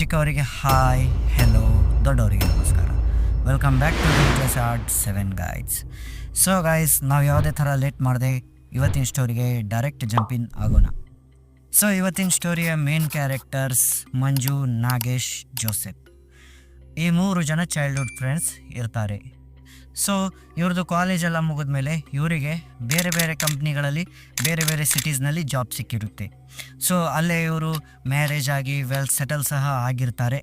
ಚಿಕ್ಕವರಿಗೆ hi hello, ದೊಡ್ಡವರಿಗೆ ನಮಸ್ಕಾರ. Welcome back to weightless art 7 guides. So guys, ನಾವು ಯಾವುದೇ ಥರ ಲೇಟ್ ಮಾಡದೆ ಇವತ್ತಿನ ಸ್ಟೋರಿಗೆ ಡೈರೆಕ್ಟ್ ಜಂಪಿನ್ ಆಗೋಣ. ಸೊ ಇವತ್ತಿನ ಸ್ಟೋರಿಯ ಮೇನ್ ಕ್ಯಾರೆಕ್ಟರ್ಸ್ ಮಂಜು, ನಾಗೇಶ್, ಜೋಸೆಫ್. ಈ 3 ಜನ ಚೈಲ್ಡ್ಹುಡ್ ಫ್ರೆಂಡ್ಸ್ ಇರ್ತಾರೆ. ಸೊ ಇವ್ರದ್ದು ಕಾಲೇಜೆಲ್ಲ ಮುಗಿದ ಮೇಲೆ ಇವರಿಗೆ ಬೇರೆ ಬೇರೆ ಕಂಪ್ನಿಗಳಲ್ಲಿ ಬೇರೆ ಬೇರೆ ಸಿಟೀಸ್ನಲ್ಲಿ ಜಾಬ್ ಸಿಕ್ಕಿರುತ್ತೆ. ಸೊ ಅಲ್ಲೇ ಇವರು ಮ್ಯಾರೇಜ್ ಆಗಿ ವೆಲ್ ಸೆಟಲ್ ಸಹ ಆಗಿರ್ತಾರೆ.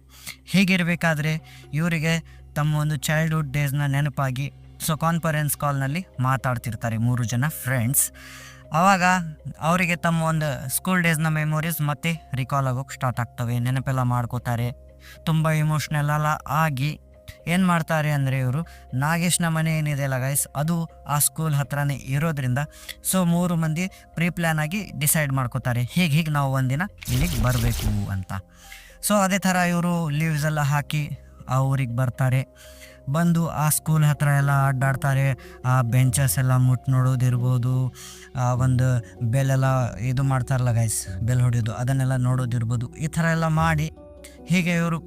ಹೀಗಿರಬೇಕಾದ್ರೆ ಇವರಿಗೆ ತಮ್ಮ ಒಂದು ಚೈಲ್ಡ್ಹುಡ್ ಡೇಸ್ನ ನೆನಪಾಗಿ ಸೊ ಕಾನ್ಫರೆನ್ಸ್ ಕಾಲ್ನಲ್ಲಿ ಮಾತಾಡ್ತಿರ್ತಾರೆ 3 ಜನ ಫ್ರೆಂಡ್ಸ್. ಆವಾಗ ಅವರಿಗೆ ತಮ್ಮ ಒಂದು ಸ್ಕೂಲ್ ಡೇಸ್ನ ಮೆಮೊರೀಸ್ ಮತ್ತೆ ರಿಕಾಲ್ ಆಗೋಕ್ಕೆ ಸ್ಟಾರ್ಟ್ ಆಗ್ತವೆ. ನೆನಪೆಲ್ಲ ಮಾಡ್ಕೋತಾರೆ. ತುಂಬ ಇಮೋಷ್ನಲ್ ಎಲ್ಲ ಆಗಿ ಏನು ಮಾಡ್ತಾರೆ ಅಂದರೆ, ಇವರು ನಾಗೇಶ್ನ ಮನೆ ಏನಿದೆ ಅಲ್ಲ ಗೈಸ್, ಅದು ಆ ಸ್ಕೂಲ್ ಹತ್ರನೇ ಇರೋದ್ರಿಂದ ಸೊ 3 ಮಂದಿ ಪ್ರೀ ಪ್ಲ್ಯಾನ್ ಆಗಿ ಡಿಸೈಡ್ ಮಾಡ್ಕೋತಾರೆ, ಹೀಗೆ ನಾವು ಒಂದಿನ ಇಲ್ಲಿಗೆ ಬರಬೇಕು ಅಂತ. ಸೊ ಅದೇ ಥರ ಇವರು ಲೀವ್ಸ್ ಎಲ್ಲ ಹಾಕಿ ಆ ಊರಿಗೆ ಬರ್ತಾರೆ. ಬಂದು ಆ ಸ್ಕೂಲ್ ಹತ್ರ ಎಲ್ಲ ಅಡ್ಡಾಡ್ತಾರೆ. ಆ ಬೆಂಚಸ್ ಎಲ್ಲ ಮುಟ್ಟು ನೋಡೋದಿರ್ಬೋದು, ಒಂದು ಬೆಲ್ಲೆಲ್ಲ ಇದು ಮಾಡ್ತಾರಲ್ಲ ಗೈಸ್, ಬೆಲ್ ಹೊಡೆಯೋದು, ಅದನ್ನೆಲ್ಲ ನೋಡೋದಿರ್ಬೋದು. ಈ ಥರ ಎಲ್ಲ ಮಾಡಿ ಹೀಗೆ ಇವರು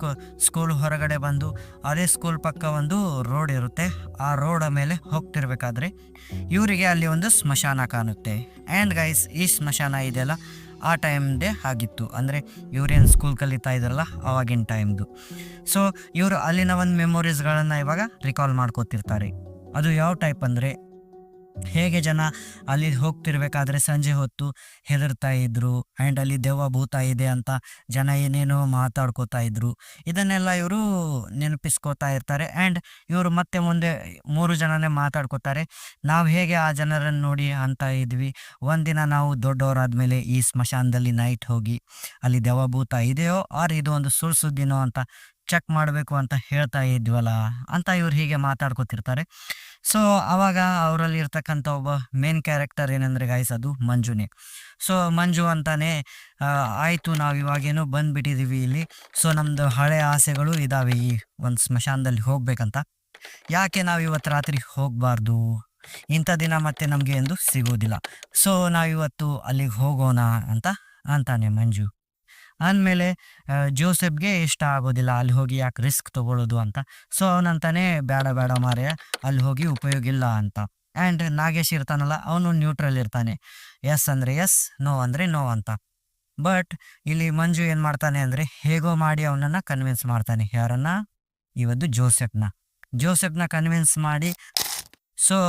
ಸ್ಕೂಲ್ ಹೊರಗಡೆ ಬಂದು ಅದೇ ಸ್ಕೂಲ್ ಪಕ್ಕ ಒಂದು ರೋಡ್ ಇರುತ್ತೆ. ಆ ರೋಡ ಮೇಲೆ ಹೋಗ್ತಿರ್ಬೇಕಾದ್ರೆ ಇವರಿಗೆ ಅಲ್ಲಿ ಒಂದು ಸ್ಮಶಾನ ಕಾಣುತ್ತೆ. ಆ್ಯಂಡ್ ಗೈಸ್, ಈ ಸ್ಮಶಾನ ಇದೆಯಲ್ಲ ಆ ಟೈಮ್ದೇ ಆಗಿತ್ತು, ಅಂದರೆ ಇವ್ರೇನು ಸ್ಕೂಲ್ ಕಲಿತಾ ಇದ್ರಲ್ಲ ಆವಾಗಿನ ಟೈಮ್ದು. ಸೊ ಇವರು ಅಲ್ಲಿನ ಒಂದು ಮೆಮೊರೀಸ್ಗಳನ್ನು ಇವಾಗ ರಿಕಾಲ್ ಮಾಡ್ಕೋತಿರ್ತಾರೆ. ಅದು ಯಾವ ಟೈಪ್ ಅಂದರೆ, ಹೇಗೆ ಜನ ಅಲ್ಲಿ ಹೋಗ್ತಿರ್ಬೇಕಾದ್ರೆ ಸಂಜೆ ಹೊತ್ತು ಹೆದರ್ತಾ ಇದ್ರು, ಆ್ಯಂಡ್ ಅಲ್ಲಿ ದೆವ್ವ ಭೂತ ಇದೆ ಅಂತ ಜನ ಏನೇನೋ ಮಾತಾಡ್ಕೋತಾ ಇದ್ರು. ಇದನ್ನೆಲ್ಲ ಇವರು ನೆನಪಿಸ್ಕೋತಾ ಇರ್ತಾರೆ. ಆ್ಯಂಡ್ ಇವರು ಮತ್ತೆ ಮುಂದೆ 3 ಜನನೇ ಮಾತಾಡ್ಕೋತಾರೆ, ನಾವು ಹೇಗೆ ಆ ಜನರನ್ನು ನೋಡಿ ಅಂತ ಇದ್ವಿ, ಒಂದಿನ ನಾವು ದೊಡ್ಡವರಾದ್ಮೇಲೆ ಈ ಸ್ಮಶಾನದಲ್ಲಿ ನೈಟ್ ಹೋಗಿ ಅಲ್ಲಿ ದೆವ್ವ ಭೂತ ಇದೆಯೋ ಆರ್ ಇದು ಒಂದು ಸುಳ್ಳು ಸುದ್ದಿನೋ ಅಂತ ಚೆಕ್ ಮಾಡಬೇಕು ಅಂತ ಹೇಳ್ತಾ ಇದ್ವಲ್ಲ ಅಂತ ಇವ್ರು ಹೀಗೆ ಮಾತಾಡ್ಕೋತಿರ್ತಾರೆ. ಸೊ ಆವಾಗ ಅವರಲ್ಲಿ ಇರ್ತಕ್ಕಂಥ ಒಬ್ಬ ಮೇನ್ ಕ್ಯಾರೆಕ್ಟರ್ ಏನಂದರೆ ಗೈಸ್, ಅದು ಮಂಜುನೇ. ಸೊ ಮಂಜು ಅಂತಾನೆ, ಆಯಿತು ನಾವು ಇವಾಗೇನೋ ಬಂದುಬಿಟ್ಟಿದ್ದೀವಿ ಇಲ್ಲಿ, ಸೊ ನಮ್ಮದು ಹಳೆ ಆಸೆಗಳು ಇದ್ದಾವೆ ಈ ಒಂದು ಸ್ಮಶಾನದಲ್ಲಿ ಹೋಗ್ಬೇಕಂತ, ಯಾಕೆ ನಾವು ಇವತ್ತು ರಾತ್ರಿ ಹೋಗಬಾರ್ದು, ಇಂಥ ದಿನ ಮತ್ತೆ ನಮಗೆ ಎಂದು ಸಿಗೋದಿಲ್ಲ, ಸೊ ನಾವಿವತ್ತು ಅಲ್ಲಿಗೆ ಹೋಗೋಣ ಅಂತ ಅಂತಾನೆ ಮಂಜು. ಅಂದಮೇಲೆ ಜೋಸೆಫ್ಗೆ ಇಷ್ಟ ಆಗೋದಿಲ್ಲ ಅಲ್ಲಿ ಹೋಗಿ ಯಾಕೆ ರಿಸ್ಕ್ ತೊಗೊಳ್ಳೋದು ಅಂತ. ಸೊ ಅವನಂತಾನೆ, ಬೇಡ ಮಾರ್ರೆ, ಅಲ್ಲಿ ಹೋಗಿ ಉಪಯೋಗ ಇಲ್ಲ ಅಂತ. ಆ್ಯಂಡ್ ನಾಗೇಶ್ ಇರ್ತಾನಲ್ಲ, ಅವನು ನ್ಯೂಟ್ರಲ್ ಇರ್ತಾನೆ, ಎಸ್ ಅಂದರೆ ಎಸ್, ನೋ ಅಂದರೆ ನೋ ಅಂತ. ಬಟ್ ಇಲ್ಲಿ ಮಂಜು ಏನು ಮಾಡ್ತಾನೆ ಅಂದರೆ, ಹೇಗೋ ಮಾಡಿ ಅವನನ್ನು ಕನ್ವಿನ್ಸ್ ಮಾಡ್ತಾನೆ. ಯಾರನ್ನ? ಇವತ್ತು ಜೋಸೆಫ್ನ ಕನ್ವಿನ್ಸ್ ಮಾಡಿ ಸೊ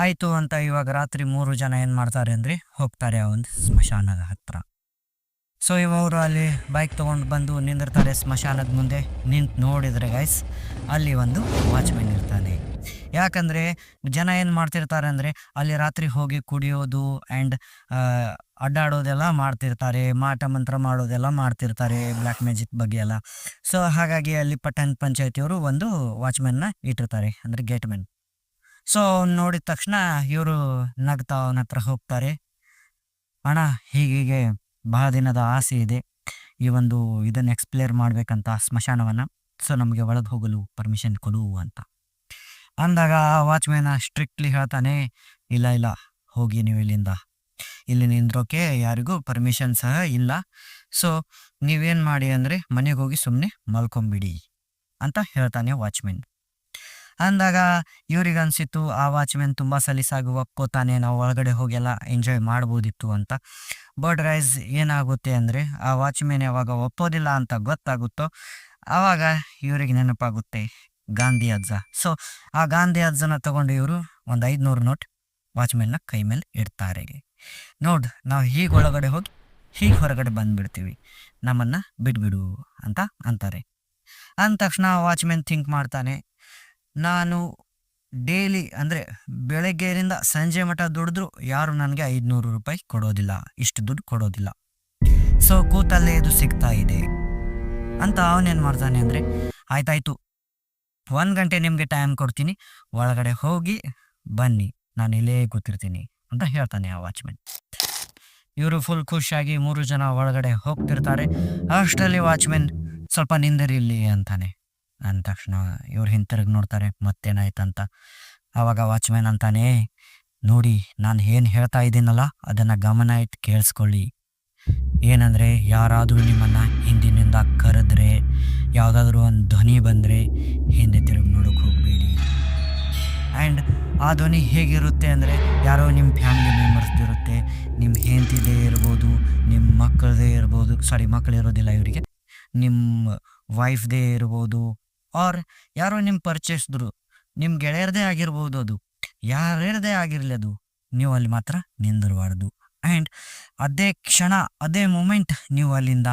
ಆಯಿತು ಅಂತ ಇವಾಗ ರಾತ್ರಿ 3 ಜನ ಏನು ಮಾಡ್ತಾರೆ ಅಂದರೆ ಹೋಗ್ತಾರೆ ಆ ಒಂದು ಸ್ಮಶಾನದ ಹತ್ರ. ಸೊ ಇವರು ಅಲ್ಲಿ ಬೈಕ್ ತೊಗೊಂಡು ಬಂದು ನಿಂದಿರ್ತಾರೆ ಸ್ಮಶಾನದ ಮುಂದೆ. ನಿಂತು ನೋಡಿದರೆ ಗೈಸ್, ಅಲ್ಲಿ ಒಂದು ವಾಚ್ಮೆನ್ ಇರ್ತಾನೆ. ಯಾಕಂದರೆ ಜನ ಏನು ಮಾಡ್ತಿರ್ತಾರೆ ಅಂದರೆ, ಅಲ್ಲಿ ರಾತ್ರಿ ಹೋಗಿ ಕುಡಿಯೋದು ಆ್ಯಂಡ್ ಅಡ್ಡಾಡೋದೆಲ್ಲ ಮಾಡ್ತಿರ್ತಾರೆ, ಮಾಟ ಮಂತ್ರ ಮಾಡೋದೆಲ್ಲ ಮಾಡ್ತಿರ್ತಾರೆ, ಬ್ಲ್ಯಾಕ್ ಮ್ಯಾಜಿಕ್ ಬಗ್ಗೆ ಎಲ್ಲ. ಸೊ ಹಾಗಾಗಿ ಅಲ್ಲಿ ಪಟ್ಟಣ ಪಂಚಾಯತಿಯವರು ಒಂದು ವಾಚ್ಮೆನ್ನ ಇಟ್ಟಿರ್ತಾರೆ, ಅಂದರೆ ಗೇಟ್ಮೆನ್. ಸೊ ನೋಡಿದ ತಕ್ಷಣ ಇವರು ನಗ್ತಾ ಅವನ ಹತ್ರ ಹೋಗ್ತಾರೆ, ಅಣ್ಣ ಹೀಗೆ ಬಹಳ ದಿನದ ಆಸೆ ಇದೆ, ಈ ಒಂದು ಇದನ್ನು ಎಕ್ಸ್ಪ್ಲೇರ್ ಮಾಡಬೇಕಂತ ಸ್ಮಶಾನವನ್ನು, ಸೊ ನಮಗೆ ಒಳಗೆ ಹೋಗಲು ಪರ್ಮಿಷನ್ ಕೊಡು ಅಂತ ಅಂದಾಗ ವಾಚ್ಮ್ಯಾನ್ ಸ್ಟ್ರಿಕ್ಟ್ಲಿ ಹೇಳ್ತಾನೆ, ಇಲ್ಲ ಹೋಗಿ ನೀವು ಇಲ್ಲಿಂದ, ಇಲ್ಲಿ ನಿಂದ್ರೋಕೆ ಯಾರಿಗೂ ಪರ್ಮಿಷನ್ ಸಹ ಇಲ್ಲ, ಸೊ ನೀವೇನು ಮಾಡಿ ಅಂದರೆ ಮನೆಗೆ ಹೋಗಿ ಸುಮ್ಮನೆ ಮಲ್ಕೊಂಬಿಡಿ ಅಂತ ಹೇಳ್ತಾನೆ ವಾಚ್ಮೆನ್. ಅಂದಾಗ ಇವ್ರಿಗೆ ಅನಿಸಿತ್ತು, ಆ ವಾಚ್ಮೆನ್ ತುಂಬ ಸಲೀಸಾಗಿ ಒಪ್ಕೋತಾನೆ, ನಾವು ಒಳಗಡೆ ಹೋಗೆಲ್ಲ ಎಂಜಾಯ್ ಮಾಡ್ಬೋದಿತ್ತು ಅಂತ. ಬಟ್ ಗೈಸ್, ಏನಾಗುತ್ತೆ ಅಂದರೆ, ಆ ವಾಚ್ಮೆನ್ ಯಾವಾಗ ಒಪ್ಪೋದಿಲ್ಲ ಅಂತ ಗೊತ್ತಾಗುತ್ತೋ ಆವಾಗ ಇವರಿಗೆ ನೆನಪಾಗುತ್ತೆ ಗಾಂಧಿ ಅಜ್ಜ. ಸೊ ಆ ಗಾಂಧಿ ಅಜ್ಜನ ತಗೊಂಡು ಇವರು ಒಂದು 500 ನೋಟ್ ವಾಚ್ಮೆನ್ನ ಕೈ ಮೇಲೆ ಇಡ್ತಾರೆ. ನಾವು ಹೀಗೆ ಒಳಗಡೆ ಹೋಗಿ ಹೀಗೆ ಹೊರಗಡೆ ಬಂದುಬಿಡ್ತೀವಿ, ನಮ್ಮನ್ನು ಬಿಟ್ಬಿಡು ಅಂತ ಅಂತಾರೆ. ಅಂದ ತಕ್ಷಣ ವಾಚ್ಮೆನ್ ಥಿಂಕ್ ಮಾಡ್ತಾನೆ, ನಾನು ಡೈಲಿ ಅಂದರೆ ಬೆಳಗ್ಗೆಯಿಂದ ಸಂಜೆ ಮಟ್ಟ ದುಡಿದ್ರು ಯಾರು ನನಗೆ 500 ರೂಪಾಯಿ ಕೊಡೋದಿಲ್ಲ, ಇಷ್ಟು ದುಡ್ಡು ಕೊಡೋದಿಲ್ಲ, ಸೊ ಕೂತಲ್ಲೇ ಇದು ಸಿಗ್ತಾ ಇದೆ ಅಂತ ಅವನೇನು ಮಾಡ್ತಾನೆ ಅಂದರೆ, ಆಯ್ತಾಯ್ತು 1 ಗಂಟೆ ನಿಮಗೆ ಟೈಮ್ ಕೊಡ್ತೀನಿ, ಒಳಗಡೆ ಹೋಗಿ ಬನ್ನಿ, ನಾನು ಇಲ್ಲೇ ಕೂತಿರ್ತೀನಿ ಅಂತ ಹೇಳ್ತಾನೆ ಆ ವಾಚ್ಮೆನ್. ಇವರು ಫುಲ್ ಖುಷಿಯಾಗಿ 3 ಜನ ಒಳಗಡೆ ಹೋಗ್ತಿರ್ತಾರೆ. ಅಷ್ಟರಲ್ಲಿ ವಾಚ್ಮೆನ್ ಸ್ವಲ್ಪ ನಿಂದಿರಿಲ್ಲಿ ಅಂತಾನೆ. ಅಂದ ತಕ್ಷಣ ಇವ್ರು ಹಿಂತಿರುಗಿ ನೋಡ್ತಾರೆ ಮತ್ತೇನಾಯ್ತಂತ. ಆವಾಗ ವಾಚ್ಮ್ಯಾನ್ ಅಂತಾನೆ, ನೋಡಿ ನಾನು ಏನು ಹೇಳ್ತಾ ಇದ್ದೀನಲ್ಲ ಅದನ್ನು ಗಮನ ಇಟ್ಟು ಕೇಳಿಸ್ಕೊಳ್ಳಿ, ಏನಂದರೆ ಯಾರಾದರೂ ನಿಮ್ಮನ್ನು ಹಿಂದಿನಿಂದ ಅಲ್ಲಿಂದ ಕರೆದ್ರೆ, ಯಾವುದಾದ್ರೂ ಒಂದು ಧ್ವನಿ ಬಂದರೆ ಹಿಂದೆ ತಿರುಗಿ ನೋಡೋಕೆ ಹೋಗಬೇಡಿ. ಆ್ಯಂಡ್ ಆ ಧ್ವನಿ ಹೇಗಿರುತ್ತೆ ಅಂದರೆ, ಯಾರೋ ನಿಮ್ಮ ಫ್ಯಾಮಿಲಿ ಮೆಂಬರ್ಸ್ದಿರುತ್ತೆ, ನಿಮ್ಮ ಹೆಂಡತಿದೇ ಇರ್ಬೋದು, ನಿಮ್ಮ ಮಕ್ಕಳದೇ ಇರ್ಬೋದು, ಮಕ್ಕಳಿರೋದಿಲ್ಲ ಇವರಿಗೆ, ನಿಮ್ಮ ವೈಫ್ದೇ ಇರ್ಬೋದು, ಆರ್ ಯಾರೋ ನಿಮ್ಮ ಪರ್ಚೇಸ್ದ್ರು, ನಿಮ್ಮ ಗೆಳೆಯರದೇ ಆಗಿರ್ಬೋದು. ಅದು ಯಾರ್ಯಾರದೇ ಆಗಿರಲಿ, ಅದು ನೀವು ಅಲ್ಲಿ ಮಾತ್ರ ನಿಂದಿರಬಾರ್ದು. ಆ್ಯಂಡ್ ಅದೇ ಕ್ಷಣ, ಅದೇ ಮೂಮೆಂಟ್ ನೀವು ಅಲ್ಲಿಂದ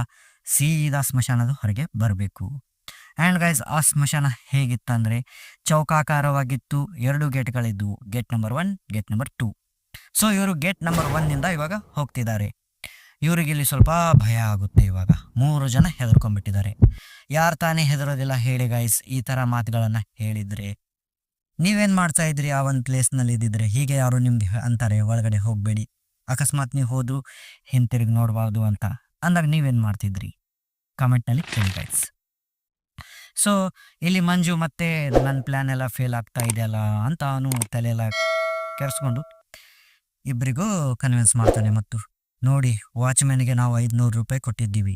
ಸೀದಾ ಸ್ಮಶಾನದ ಹೊರಗೆ ಬರಬೇಕು. ಆ್ಯಂಡ್ ಗೈಸ್, ಆ ಸ್ಮಶಾನ ಹೇಗಿತ್ತಂದರೆ ಚೌಕಾಕಾರವಾಗಿತ್ತು. 2 ಗೇಟ್ಗಳಿದ್ವು, gate number 1, gate number 2. So ಇವರು ಗೇಟ್ ನಂಬರ್ 1ನಿಂದ ಇವಾಗ ಹೋಗ್ತಿದ್ದಾರೆ. ಇವರಿಗಿಲ್ಲಿ ಸ್ವಲ್ಪ ಭಯ ಆಗುತ್ತೆ. ಇವಾಗ 3 ಜನ ಹೆದರ್ಕೊಂಡ್ಬಿಟ್ಟಿದ್ದಾರೆ. ಯಾರು ತಾನೇ ಹೆದರೋದಿಲ್ಲ ಹೇಳಿ ಗೈಸ್? ಈ ಥರ ಮಾತುಗಳನ್ನು ಹೇಳಿದರೆ ನೀವೇನು ಮಾಡ್ತಾ ಇದ್ರಿ ಆ ಒಂದು ಪ್ಲೇಸ್ನಲ್ಲಿ ಇದ್ದಿದ್ರೆ? ಹೀಗೆ ಯಾರು ನಿಮ್ಗೆ ಅಂತಾರೆ ಒಳಗಡೆ ಹೋಗಬೇಡಿ, ಅಕಸ್ಮಾತ್ ನೀವು ಹೋದ್ರು ಹಿಂತಿರುಗಿ ನೋಡಬಾರ್ದು ಅಂತ ಅಂದಾಗ ನೀವೇನು ಮಾಡ್ತಿದ್ರಿ? ಕಮೆಂಟ್ನಲ್ಲಿ ಹೇಳಿ ಗೈಸ್. ಸೊ ಇಲ್ಲಿ ಮಂಜು ಮತ್ತೆ ನನ್ನ ಪ್ಲ್ಯಾನ್ ಎಲ್ಲ ಫೇಲ್ ಆಗ್ತಾ ಇದೆಯಲ್ಲ ಅಂತ ಅವನು ತಲೆಯೆಲ್ಲ ಕೆರೆಸ್ಕೊಂಡು ಇಬ್ಬರಿಗೂ ಕನ್ವಿನ್ಸ್ ಮಾಡ್ತಾನೆ. ಮತ್ತು ನೋಡಿ, ವಾಚ್ಮ್ಯಾನ್ಗೆ ನಾವು 500 ರೂಪಾಯಿ ಕೊಟ್ಟಿದ್ದೀವಿ.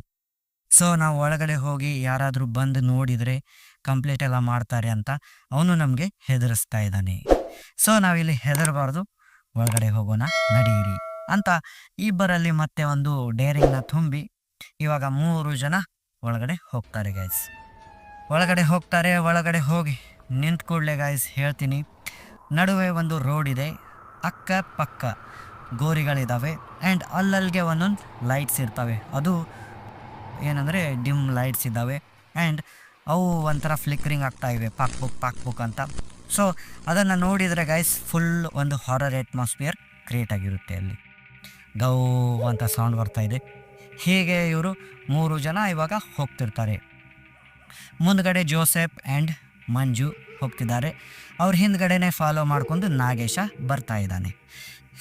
ಸೊ ನಾವು ಒಳಗಡೆ ಹೋಗಿ ಯಾರಾದರೂ ಬಂದು ನೋಡಿದರೆ ಕಂಪ್ಲೇಂಟ್ ಎಲ್ಲ ಮಾಡ್ತಾರೆ ಅಂತ ಅವನು ನಮಗೆ ಹೆದರಿಸ್ತಾ ಇದ್ದಾನೆ. ಸೊ ನಾವಿಲ್ಲಿ ಹೆದರಬಾರ್ದು, ಒಳಗಡೆ ಹೋಗೋಣ ನಡೀರಿ ಅಂತ ಇಬ್ಬರಲ್ಲಿ ಮತ್ತೆ ಒಂದು ಡೇರಿಂಗ್ನ ತುಂಬಿ ಇವಾಗ 3 ಜನ ಒಳಗಡೆ ಹೋಗ್ತಾರೆ ಗೈಸ್. ಒಳಗಡೆ ಹೋಗ್ತಾರೆ. ಒಳಗಡೆ ಹೋಗಿ ನಿಂತ ಕೂಡಲೇ ಗೈಸ್ ಹೇಳ್ತೀನಿ, ನಡುವೆ ಒಂದು ರೋಡ್ ಇದೆ, ಅಕ್ಕಪಕ್ಕ ಗೋರಿಗಳಿದ್ದಾವೆ, ಆ್ಯಂಡ್ ಅಲ್ಲಲ್ಲಿಗೆ ಒಂದೊಂದು ಲೈಟ್ಸ್ ಇರ್ತವೆ. ಅದು ಏನಂದರೆ ಡಿಮ್ ಲೈಟ್ಸ್ ಇದ್ದಾವೆ, ಆ್ಯಂಡ್ ಅವು ಒಂಥರ ಫ್ಲಿಕ್ಕರಿಂಗ್ ಆಗ್ತಾ ಇವೆ, ಪಾಕ್ ಬುಕ್ ಅಂತ. ಸೊ ಅದನ್ನು ನೋಡಿದರೆ ಗೈಸ್ ಫುಲ್ ಒಂದು ಹಾರರ್ ಅಟ್ಮಾಸ್ಫಿಯರ್ ಕ್ರಿಯೇಟ್ ಆಗಿರುತ್ತೆ. ಅಲ್ಲಿ ಗೌ ಅಂತ ಸೌಂಡ್ ಬರ್ತಾ ಇದೆ. ಹೀಗೆ ಇವರು 3 ಜನ ಇವಾಗ ಹೋಗ್ತಿರ್ತಾರೆ. ಮುಂದ್ಗಡೆ ಜೋಸೆಫ್ ಆ್ಯಂಡ್ ಮಂಜು ಹೋಗ್ತಿದ್ದಾರೆ. ಅವ್ರ ಹಿಂದ್ಗಡೆನೇ ಫಾಲೋ ಮಾಡ್ಕೊಂಡು ನಾಗೇಶ ಬರ್ತಾ ಇದ್ದಾನೆ.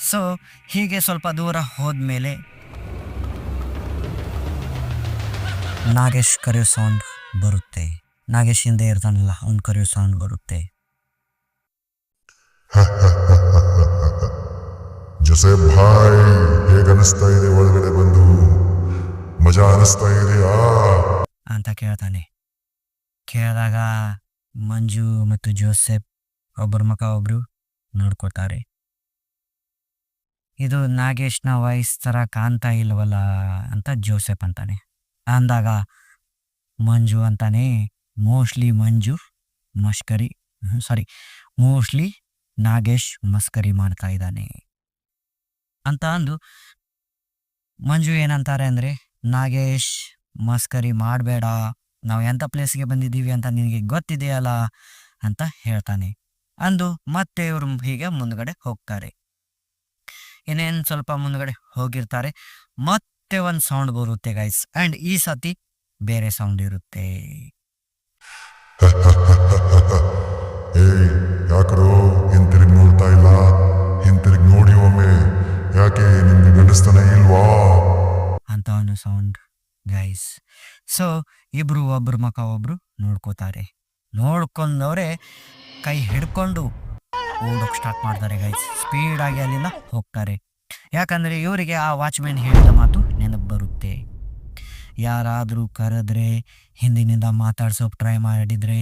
ಸೊ ಹೀಗೆ ಸ್ವಲ್ಪ ದೂರ ಹೋದ್ಮೇಲೆ ನಾಗೇಶ್ ಕರೆಯೋ ಸೌಂಡ್ ಬರುತ್ತೆ. ನಾಗೇಶ್ ಹಿಂದೆ ಇರ್ತಾನಲ್ಲ, ಅವ್ನು ಕರೆಯೋ ಸೌಂಡ್ ಬರುತ್ತೆ. ಜೋಸೆಫ್ ಭಾಯ್, ಹೇಗೆ ಅನಿಸ್ತಾ ಇದೆ ಒಳಗಡೆ ಬಂದು? ಮಜಾ ಅನಿಸ್ತಾ ಇದೆಯಾ ಅಂತ ಕೇಳ್ತಾನೆ. ಕೇಳಿದಾಗ ಮಂಜು ಮತ್ತು ಜೋಸೆಫ್ ಒಬ್ಬರ ಮುಖ ಒಬ್ರು ನೋಡ್ಕೊತಾರೆ. ಇದು ನಾಗೇಶ್ನ ವಾಯ್ಸ್ ಥರ ಕಾಣ್ತಾ ಇಲ್ವಲ್ಲ ಅಂತ ಜೋಸೆಫ್ ಅಂತಾನೆ. ಅಂದಾಗ ಮಂಜು ಅಂತಾನೆ, ಮೋಸ್ಟ್ಲಿ ನಾಗೇಶ್ ಮಸ್ಕರಿ ಮಾಡ್ತಾ ಇದ್ದಾನೆ ಅಂತ ಅಂದು ಮಂಜು ಏನಂತಾರೆ ಅಂದರೆ, ನಾಗೇಶ್ ಮಸ್ಕರಿ ಮಾಡಬೇಡ, ನಾವು ಎಂಥ ಪ್ಲೇಸ್ಗೆ ಬಂದಿದ್ದೀವಿ ಅಂತ ನಿನಗೆ ಗೊತ್ತಿದೆಯಲ್ಲ ಅಂತ ಹೇಳ್ತಾನೆ. ಅಂದು ಮತ್ತೆ ಇವರು ಹೀಗೆ ಮುಂದ್ಗಡೆ ಹೋಗ್ತಾರೆ. ಇನ್ನೇನು ಸ್ವಲ್ಪ ಮುಂದ್ಗಡೆ ಹೋಗಿರ್ತಾರೆ, ಮತ್ತೆ ಒಂದು ಸೌಂಡ್ ಬರುತ್ತೆ ಗೈಸ್. ಆ್ಯಂಡ್ ಈ ಸತಿ ಬೇರೆ ಸೌಂಡ್ ಇರುತ್ತೆ. ಏಯ್, ಯಾಕರೋ ಹಿಂತಿರುಗಿ ನೋಡ್ತಾ ಇಲ್ಲ? ಹಿಂತಿರುಗಿ ನೋಡಿ ಒಮ್ಮೆ, ಯಾಕೆ ನಿಮ್ಗೆ ಗಂಡಸ್ತಾನೆ ಇಲ್ವಾ ಅಂತ ಅವನು ಸೌಂಡ್ ಗೈಸ್. ಸೊ ಇಬ್ರು ಒಬ್ರ ಮುಖ ಒಬ್ರು ನೋಡ್ಕೋತಾರೆ. ನೋಡ್ಕೊಂಡವ್ರೆ ಕೈ ಹಿಡ್ಕೊಂಡು ಓಡೋಕೆ ಸ್ಟಾರ್ಟ್ ಮಾಡ್ತಾರೆ ಗೈಸ್. ಸ್ಪೀಡಾಗಿ ಅಲ್ಲಿಂದ ಹೋಗ್ತಾರೆ. ಯಾಕಂದರೆ ಇವರಿಗೆ ಆ ವಾಚ್ಮ್ಯಾನ್ ಹೇಳಿದ ಮಾತು ನೆನಪು ಬರುತ್ತೆ. ಯಾರಾದರೂ ಕರೆದ್ರೆ, ಹಿಂದಿನಿಂದ ಮಾತಾಡ್ಸೋಕೆ ಟ್ರೈ ಮಾಡಿದರೆ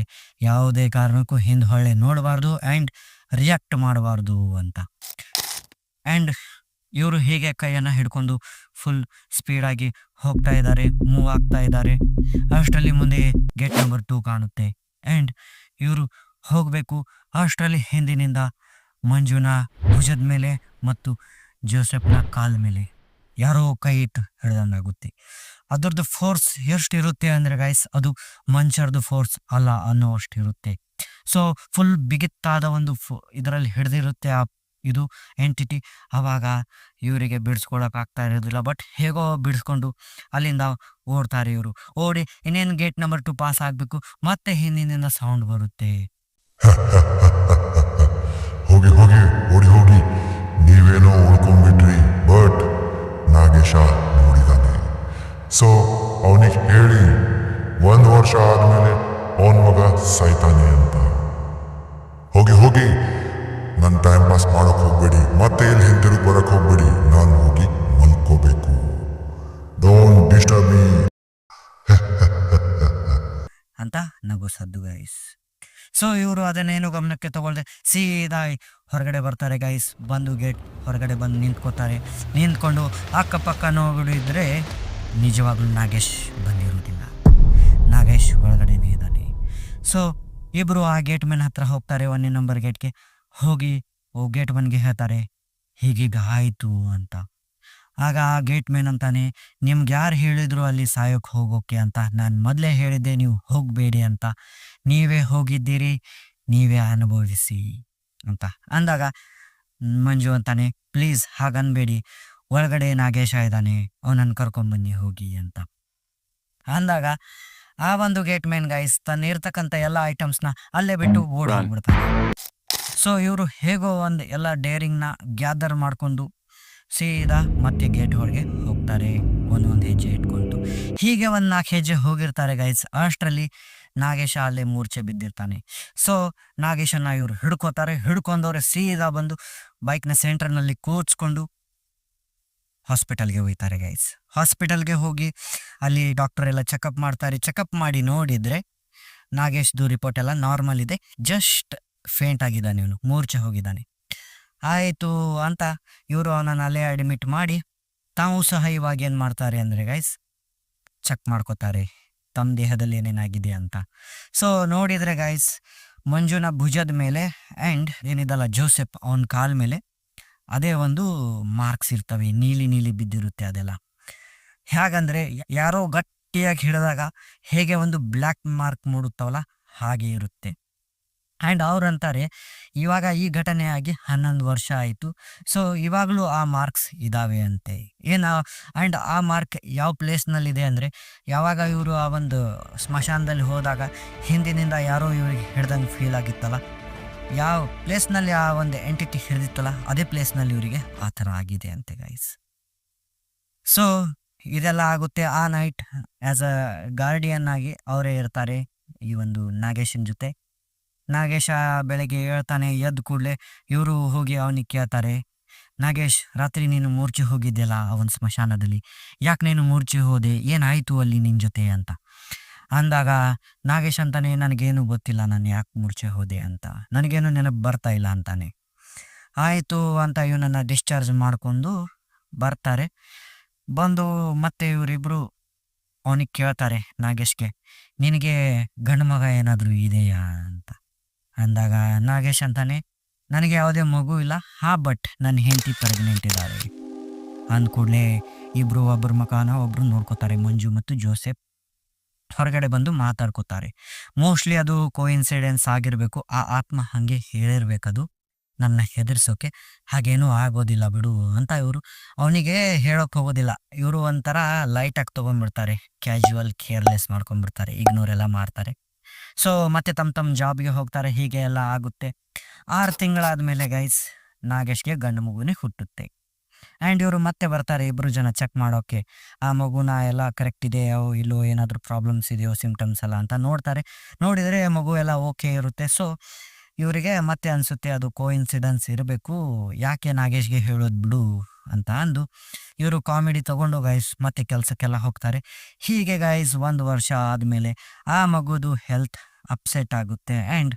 ಯಾವುದೇ ಕಾರಣಕ್ಕೂ ಹಿಂದೆ ಹೊಳ್ಳೆ ನೋಡಬಾರ್ದು ಆ್ಯಂಡ್ ರಿಯಾಕ್ಟ್ ಮಾಡಬಾರ್ದು ಅಂತ. ಆ್ಯಂಡ್ ಇವರು ಹೀಗೆ ಕೈಯನ್ನು ಹಿಡ್ಕೊಂಡು ಫುಲ್ ಸ್ಪೀಡಾಗಿ ಹೋಗ್ತಾ ಇದ್ದಾರೆ, ಮೂವ್ ಆಗ್ತಾ ಇದ್ದಾರೆ. ಅಷ್ಟರಲ್ಲಿ ಮುಂದೆ ಗೇಟ್ ನಂಬರ್ 2 ಕಾಣುತ್ತೆ. ಆ್ಯಂಡ್ ಇವರು ಹೋಗಬೇಕು. ಅಷ್ಟರಲ್ಲಿ ಹಿಂದಿನಿಂದ ಮಂಜುನ ಭುಜದ ಮೇಲೆ ಮತ್ತು ಜೋಸೆಫ್ನ ಕಾಲ ಮೇಲೆ ಯಾರೋ ಕೈ ಇಟ್ಟು ಹಿಡ್ದಂಗಾಗುತ್ತೆ. ಅದರದ್ದು ಫೋರ್ಸ್ ಎಷ್ಟಿರುತ್ತೆ ಅಂದರೆ ಗೈಸ್, ಅದು ಮನುಷ್ಯರದು ಫೋರ್ಸ್ ಅಲ್ಲ ಅನ್ನೋ ಅಷ್ಟಿರುತ್ತೆ. ಸೊ ಫುಲ್ ಬಿಗಿತ್ತಾದ ಒಂದು ಇದರಲ್ಲಿ ಹಿಡ್ದಿರುತ್ತೆ ಆ ಇದು ಎಂಟಿಟಿ. ಆವಾಗ ಇವರಿಗೆ ಬಿಡಿಸ್ಕೊಳಕ್ಕಾಗ್ತಾ ಇರೋದಿಲ್ಲ. ಬಟ್ ಹೇಗೋ ಬಿಡಿಸ್ಕೊಂಡು ಅಲ್ಲಿಂದ ಓಡ್ತಾರೆ ಇವರು. ಓಡಿ ಇನ್ನೇನು ಗೇಟ್ ನಂಬರ್ 2 ಪಾಸ್ ಆಗಬೇಕು, ಮತ್ತೆ ಹಿಂದಿನಿಂದ ಸೌಂಡ್ ಬರುತ್ತೆ. ಹೋಗಿ ಹೋಗಿ ಓಡಿ ಹೋಗಿ, ನೀವೇನೋ ಉಳ್ಕೊಂಡ್ಬಿಟ್ರಿ, ಬಟ್ ನಾಗೇಶ ನೋಡಿದಾನೆ. ಸೊ ಅವನಿಗೆ ಹೇಳಿ 1 ವರ್ಷ ಆದಮೇಲೆ ಅವನ ಮಗ ಸಾಯ್ತಾನೆ ಅಂತ. ಹೋಗಿ ಹೋಗಿ, ನನ್ನ ಟೈಮ್ ಪಾಸ್ ಮಾಡೋಕೆ ಹೋಗ್ಬೇಡಿ, ಮತ್ತೆ ಇಲ್ಲಿ ಹಿಂತಿರುಗಿ ಬರೋಕೆ ಹೋಗ್ಬೇಡಿ, ನಾನು ಹೋಗಿ ಮಲ್ಕೋಬೇಕು. Don't disturb me. ಅಂತ ನಗುಸದ್ದು ಗೈಸ್. ಸೊ ಇವರು ಅದನ್ನೇನು ಗಮನಕ್ಕೆ ತಗೊಳ್ದೆ ಸೀದಾ ಹೊರಗಡೆ ಬರ್ತಾರೆ ಗೈಸ್. ಬಂದು ಗೇಟ್ ಹೊರಗಡೆ ಬಂದು ನಿಂತ್ಕೋತಾರೆ. ನಿಂತ್ಕೊಂಡು ಅಕ್ಕಪಕ್ಕ ನೋಡಿದ್ರೆ ನಿಜವಾಗ್ಲೂ ನಾಗೇಶ್ ಬಂದಿರುವುದಿಲ್ಲ. ನಾಗೇಶ್ ಒಳಗಡೆನೇ ಇದ್ದಾನೆ. ಸೊ ಇಬ್ಬರು ಆ ಗೇಟ್ ಮ್ಯಾನ್ ಹತ್ರ ಹೋಗ್ತಾರೆ. 1ನೇ ನಂಬರ್ ಗೇಟ್ಗೆ ಹೋಗಿ ಗೇಟ್ ಮನ್ಗೆ ಹೇಳ್ತಾರೆ ಹೀಗೀಗ ಆಯಿತು ಅಂತ. ಆಗ ಆ ಗೇಟ್ ಮ್ಯಾನ್ ಅಂತಾನೆ, ನಿಮ್ಗೆ ಯಾರು ಹೇಳಿದ್ರು ಅಲ್ಲಿ ಸಾಯೋಕ್ಕೆ ಹೋಗೋಕ್ಕೆ ಅಂತ? ನಾನು ಮೊದಲೇ ಹೇಳಿದ್ದೆ ನೀವು ಹೋಗಬೇಡಿ ಅಂತ. ನೀವೇ ಹೋಗಿದ್ದೀರಿ, ನೀವೇ ಅನುಭವಿಸಿ ಅಂತ ಅಂದಾಗ ಮಂಜು ಅಂತಾನೆ, ಪ್ಲೀಸ್ ಹಾಗನ್ಬೇಡಿ, ಒಳಗಡೆ ನಾಗೇಶ ಇದ್ದಾನೆ, ಅವನನ್ನು ಕರ್ಕೊಂಬನ್ನಿ ಹೋಗಿ ಅಂತ ಅಂದಾಗ ಆ ಒಂದು ಗೇಟ್ ಮ್ಯಾನ್ ಗೈಸ್ ತನ್ನ ಇರ್ತಕ್ಕಂಥ ಎಲ್ಲ ಐಟಮ್ಸ್ನ ಅಲ್ಲೇ ಬಿಟ್ಟು ಓಡಿ ಹೋಗ್ಬಿಡ್ತಾನೆ. ಸೊ ಇವರು ಹೇಗೋ ಒಂದು ಎಲ್ಲ ಡೇರಿಂಗ್ನ ಗ್ಯಾದರ್ ಮಾಡಿಕೊಂಡು ಸೀದಾ ಮತ್ತೆ ಗೇಟ್ ಹೊರಗೆ ಹೋಗ್ತಾರೆ, ಒಂದೊಂದು ಹೆಜ್ಜೆ ಇಟ್ಕೊಂಡು. ಹೀಗೆ ಒಂದು 4 ಹೆಜ್ಜೆ ಹೋಗಿರ್ತಾರೆ ಗೈಸ್. ಅಷ್ಟರಲ್ಲಿ ನಾಗೇಶ ಅಲ್ಲೇ ಮೂರ್ಛೆ ಬಿದ್ದಿರ್ತಾನೆ. ಸೊ ನಾಗೇಶನ್ನ ಇವರು ಹಿಡ್ಕೊಂಡವ್ರೆ ಸೀದಾ ಬಂದು ಬೈಕ್ನ ಸೆಂಟರ್ನಲ್ಲಿ ಕೂರಿಸ್ಕೊಂಡು ಹಾಸ್ಪಿಟಲ್ಗೆ ಹೋಗ್ತಾರೆ ಗೈಸ್. ಹಾಸ್ಪಿಟಲ್ಗೆ ಹೋಗಿ ಅಲ್ಲಿ ಡಾಕ್ಟರ್ ಎಲ್ಲ ಚೆಕಪ್ ಮಾಡ್ತಾರೆ. ಚೆಕಪ್ ಮಾಡಿ ನೋಡಿದರೆ ನಾಗೇಶ್ದು ರಿಪೋರ್ಟ್ ಎಲ್ಲ ನಾರ್ಮಲ್ ಇದೆ, ಜಸ್ಟ್ ಫೇಂಟ್ ಆಗಿದ್ದಾನೆ, ಇವನು ಮೂರ್ಛೆ ಹೋಗಿದ್ದಾನೆ. ಆಯಿತು ಅಂತ ಇವರು ಅವನನ್ನು ಅಲ್ಲೇ ಅಡ್ಮಿಟ್ ಮಾಡಿ ತಾವು ಸಹ ಇವಾಗ ಏನು ಮಾಡ್ತಾರೆ ಅಂದರೆ ಗೈಸ್ ಚೆಕ್ ಮಾಡ್ಕೋತಾರೆ ತಮ್ಮ ದೇಹದಲ್ಲಿ ಏನೇನಾಗಿದೆ ಅಂತ. ಸೊ ನೋಡಿದರೆ ಗೈಸ್ ಮಂಜುನ ಭುಜದ ಮೇಲೆ ಆ್ಯಂಡ್ ಏನಿದಲ್ಲ ಜೋಸೆಫ್ ಅವನ ಕಾಲ ಮೇಲೆ ಅದೇ ಒಂದು ಮಾರ್ಕ್ಸ್ ಇರ್ತವೆ, ನೀಲಿ ನೀಲಿ ಬಿದ್ದಿರುತ್ತೆ ಅದೆಲ್ಲ. ಹೇಗಂದರೆ ಯಾರೋ ಗಟ್ಟಿಯಾಗಿ ಹಿಡಿದಾಗ ಹೇಗೆ ಒಂದು ಬ್ಲ್ಯಾಕ್ ಮಾರ್ಕ್ ಮೂಡುತ್ತವಲ್ಲ ಹಾಗೆ ಇರುತ್ತೆ. ಆ್ಯಂಡ್ ಅವ್ರಂತಾರೆ ಇವಾಗ ಈ ಘಟನೆ ಆಗಿ 11 ವರ್ಷ ಆಯಿತು. ಸೊ ಇವಾಗಲೂ ಆ ಮಾರ್ಕ್ಸ್ ಇದ್ದಾವೆ ಅಂತೆ. ಆ್ಯಂಡ್ ಆ ಮಾರ್ಕ್ ಯಾವ ಪ್ಲೇಸ್ನಲ್ಲಿದೆ ಅಂದರೆ ಯಾವಾಗ ಇವರು ಆ ಒಂದು ಸ್ಮಶಾನದಲ್ಲಿ ಹೋದಾಗ ಹಿಂದಿನಿಂದ ಯಾರೋ ಇವ್ರಿಗೆ ಹಿಡ್ದಂಗೆ ಫೀಲ್ ಆಗಿತ್ತಲ್ಲ, ಯಾವ ಪ್ಲೇಸ್ನಲ್ಲಿ ಆ ಒಂದು ಎಂಟಿಟಿ ಹಿಡಿದಿತ್ತಲ್ಲ ಅದೇ ಪ್ಲೇಸ್ನಲ್ಲಿ ಇವರಿಗೆ ಆ ಥರ ಆಗಿದೆ ಅಂತೆ ಗೈಸ್. ಸೊ ಇದೆಲ್ಲ ಆಗುತ್ತೆ. ಆ ನೈಟ್ ಆ್ಯಸ್ ಅ ಗಾರ್ಡಿಯನ್ ಆಗಿ ಅವರೇ ಇರ್ತಾರೆ ಈ ಒಂದು ನಾಗೇಶನ ಜೊತೆ. ನಾಗೇಶ ಬೆಳಗ್ಗೆ ಹೇಳ್ತಾನೆ, ಎದ್ದು ಕೂಡಲೇ ಇವರು ಹೋಗಿ ಅವನಿಗೆ ಕೇಳ್ತಾರೆ, ನಾಗೇಶ್ ರಾತ್ರಿ ನೀನು ಮೂರ್ಛೆ ಹೋಗಿದ್ದೆಲ್ಲ ಅವನ ಸ್ಮಶಾನದಲ್ಲಿ, ಯಾಕೆ ನೀನು ಮೂರ್ಛೆ ಹೋದೆ, ಏನಾಯಿತು ಅಲ್ಲಿ ನಿನ್ನ ಜೊತೆ ಅಂತ ಅಂದಾಗ ನಾಗೇಶ್ ಅಂತಾನೆ, ನನಗೇನು ಗೊತ್ತಿಲ್ಲ ನಾನು ಯಾಕೆ ಮೂರ್ಛೆ ಹೋದೆ ಅಂತ, ನನಗೇನು ನೆನಪು ಬರ್ತಾ ಇಲ್ಲ ಅಂತಾನೆ. ಆಯಿತು ಅಂತ ಇವನನ್ನು ಡಿಸ್ಚಾರ್ಜ್ ಮಾಡಿಕೊಂಡು ಬರ್ತಾರೆ. ಬಂದು ಮತ್ತೆ ಇವರಿಬ್ಬರು ಅವನಿಗೆ ಕೇಳ್ತಾರೆ ನಾಗೇಶ್ಗೆ, ನಿನಗೆ ಗಂಡು ಮಗ ಏನಾದರೂ ಇದೆಯಾ ಅಂತ ಅಂದಾಗ ನಾಗೇಶ್ ಅಂತಾನೆ, ನನಗೆ ಯಾವುದೇ ಮಗು ಇಲ್ಲ, ಬಟ್ ನನ್ನ ಹೆಂಡತಿ ಪ್ರೆಗ್ನೆಂಟ್ ಇದ್ದಾರೆ ಅಂದ್ಕೂಡಲೇ ಇಬ್ಬರು ಒಬ್ಬರ ಮಕಾನ ಒಬ್ಬರು ನೋಡ್ಕೋತಾರೆ. ಮಂಜು ಮತ್ತು ಜೋಸೆಫ್ ಹೊರಗಡೆ ಬಂದು ಮಾತಾಡ್ಕೋತಾರೆ. ಮೋಸ್ಟ್ಲಿ ಅದು ಕೋಇನ್ಸಿಡೆನ್ಸ್ ಆಗಿರಬೇಕು, ಆ ಆತ್ಮ ಹಾಗೆ ಹೇಳಿರ್ಬೇಕದು ನನ್ನ ಹೆದರ್ಸೋಕೆ, ಹಾಗೇನೂ ಆಗೋದಿಲ್ಲ ಬಿಡು ಅಂತ ಇವರು ಅವನಿಗೆ ಹೇಳೋಕೆ ಹೋಗೋದಿಲ್ಲ. ಇವರು ಒಂಥರ ಲೈಟಾಗಿ ತೊಗೊಂಡ್ಬಿಡ್ತಾರೆ, ಕ್ಯಾಶುವಲ್ ಕೇರ್ಲೆಸ್ ಮಾಡ್ಕೊಂಡ್ಬಿಡ್ತಾರೆ, ಇಗ್ನೋರ್ ಎಲ್ಲ ಮಾಡ್ತಾರೆ. ಸೊ ಮತ್ತೆ ತಮ್ಮ ಜಾಬ್ಗೆ ಹೋಗ್ತಾರೆ. ಹೀಗೆ ಎಲ್ಲ ಆಗುತ್ತೆ. 6 ತಿಂಗಳಾದಮೇಲೆ ಗೈಸ್ ನಾಗೇಶ್ಗೆ ಗಂಡು ಮಗುನೇ ಹುಟ್ಟುತ್ತೆ. ಆ್ಯಂಡ್ ಇವರು ಮತ್ತೆ ಬರ್ತಾರೆ ಇಬ್ಬರು ಜನ ಚೆಕ್ ಮಾಡೋಕ್ಕೆ, ಆ ಮಗುನ ಎಲ್ಲ ಕರೆಕ್ಟ್ ಇದೆಯೋ ಇಲ್ಲೋ, ಏನಾದರೂ ಪ್ರಾಬ್ಲಮ್ಸ್ ಇದೆಯೋ ಸಿಮ್ಟಮ್ಸ್ ಎಲ್ಲ ಅಂತ ನೋಡ್ತಾರೆ. ನೋಡಿದರೆ ಮಗು ಎಲ್ಲ ಓಕೆ ಇರುತ್ತೆ. ಸೊ ಇವರಿಗೆ ಮತ್ತೆ ಅನಿಸುತ್ತೆ ಅದು ಕೋಇನ್ಸಿಡೆನ್ಸ್ ಇರಬೇಕು, ಯಾಕೆ ನಾಗೇಶ್ಗೆ ಹೇಳೋದು ಬಿಡು ಅಂತ ಅಂದು ಇವರು ಕಾಮಿಡಿ ತಗೊಂಡು ಗೈಸ್ ಮತ್ತೆ ಕೆಲಸಕ್ಕೆಲ್ಲ ಹೋಗ್ತಾರೆ. ಹೀಗೆ ಗೈಸ್ 1 ವರ್ಷ ಆದಮೇಲೆ ಆ ಮಗುದು ಹೆಲ್ತ್ ಅಪ್ಸೆಟ್ ಆಗುತ್ತೆ ಆ್ಯಂಡ್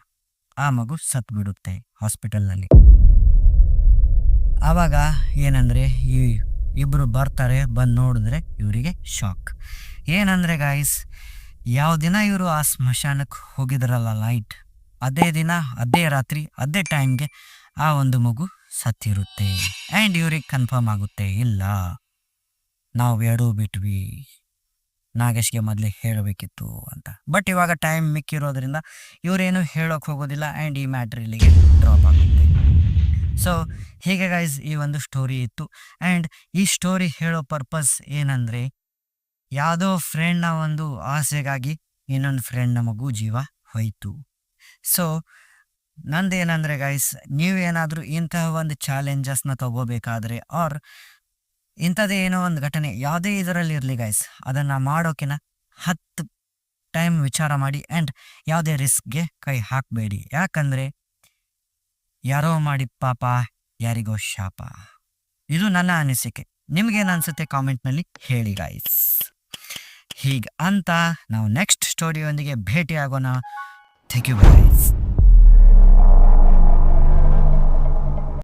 ಆ ಮಗು ಸತ್ತು ಬಿಡುತ್ತೆ ಹಾಸ್ಪಿಟಲ್ನಲ್ಲಿ. ಆವಾಗ ಏನಂದರೆ ಈ ಇಬ್ಬರು ಬರ್ತಾರೆ, ಬಂದು ನೋಡಿದ್ರೆ ಇವರಿಗೆ ಶಾಕ್. ಏನಂದರೆ ಗೈಸ್ ಯಾವ ದಿನ ಇವರು ಆ ಸ್ಮಶಾನಕ್ಕೆ ಹೋಗಿದ್ರಲ್ಲ ನೈಟ್, ಅದೇ ದಿನ ಅದೇ ರಾತ್ರಿ ಅದೇ ಟೈಮ್ಗೆ ಆ ಒಂದು ಮಗು ಸತ್ತಿರುತ್ತೆ. ಆ್ಯಂಡ್ ಇವ್ರಿಗೆ ಕನ್ಫರ್ಮ್ ಆಗುತ್ತೆ, ಇಲ್ಲ ನಾವು ಎರಡೂ ಬಿಟ್ವಿ, ನಾಗೇಶ್ಗೆ ಮೊದಲೇ ಹೇಳಬೇಕಿತ್ತು ಅಂತ. ಬಟ್ ಇವಾಗ ಟೈಮ್ ಮಿಕ್ಕಿರೋದ್ರಿಂದ ಇವರೇನು ಹೇಳೋಕೆ ಹೋಗೋದಿಲ್ಲ ಆ್ಯಂಡ್ ಈ ಮ್ಯಾಟ್ರ್ ಇಲ್ಲಿಗೆ ಡ್ರಾಪ್ ಆಗುತ್ತೆ. ಸೊ ಹೀಗೆ ಗೈಸ್ ಈ ಒಂದು ಸ್ಟೋರಿ ಇತ್ತು. ಆ್ಯಂಡ್ ಈ ಸ್ಟೋರಿ ಹೇಳೋ ಪರ್ಪಸ್ ಏನಂದರೆ, ಯಾವುದೋ ಫ್ರೆಂಡ್ನ ಒಂದು ಆಸೆಗಾಗಿ ಇನ್ನೊಂದು ಫ್ರೆಂಡ್ನ ಮಗು ಜೀವ ಹೋಯಿತು. ಸೊ ನಂದೇನಂದರೆ ಗೈಸ್, ನೀವೇನಾದರೂ ಇಂತಹ ಒಂದು ಚಾಲೆಂಜಸ್ನ ತಗೋಬೇಕಾದ್ರೆ ಆರ್ ಇಂಥದ್ದೇ ಏನೋ ಒಂದು ಘಟನೆ ಯಾವುದೇ ಇದರಲ್ಲಿ ಇರಲಿ ಗೈಸ್, ಅದನ್ನು ಮಾಡೋಕ್ಕಿಂತ 10 ಟೈಮ್ ವಿಚಾರ ಮಾಡಿ ಆ್ಯಂಡ್ ಯಾವುದೇ ರಿಸ್ಕ್ಗೆ ಕೈ ಹಾಕಬೇಡಿ. ಯಾಕಂದರೆ ಯಾರೋ ಮಾಡಿದ ಪಾಪ ಯಾರಿಗೋ ಶಾಪ. ಇದು ನನ್ನ ಅನಿಸಿಕೆ. ನಿಮಗೇನು ಅನಿಸುತ್ತೆ ಕಾಮೆಂಟ್ನಲ್ಲಿ ಹೇಳಿ ಗೈಸ್. ಹೀಗೆ ಅಂತ ನಾವು ನೆಕ್ಸ್ಟ್ ಸ್ಟೋರಿಯೊಂದಿಗೆ ಭೇಟಿ ಆಗೋಣ. Thank you guys.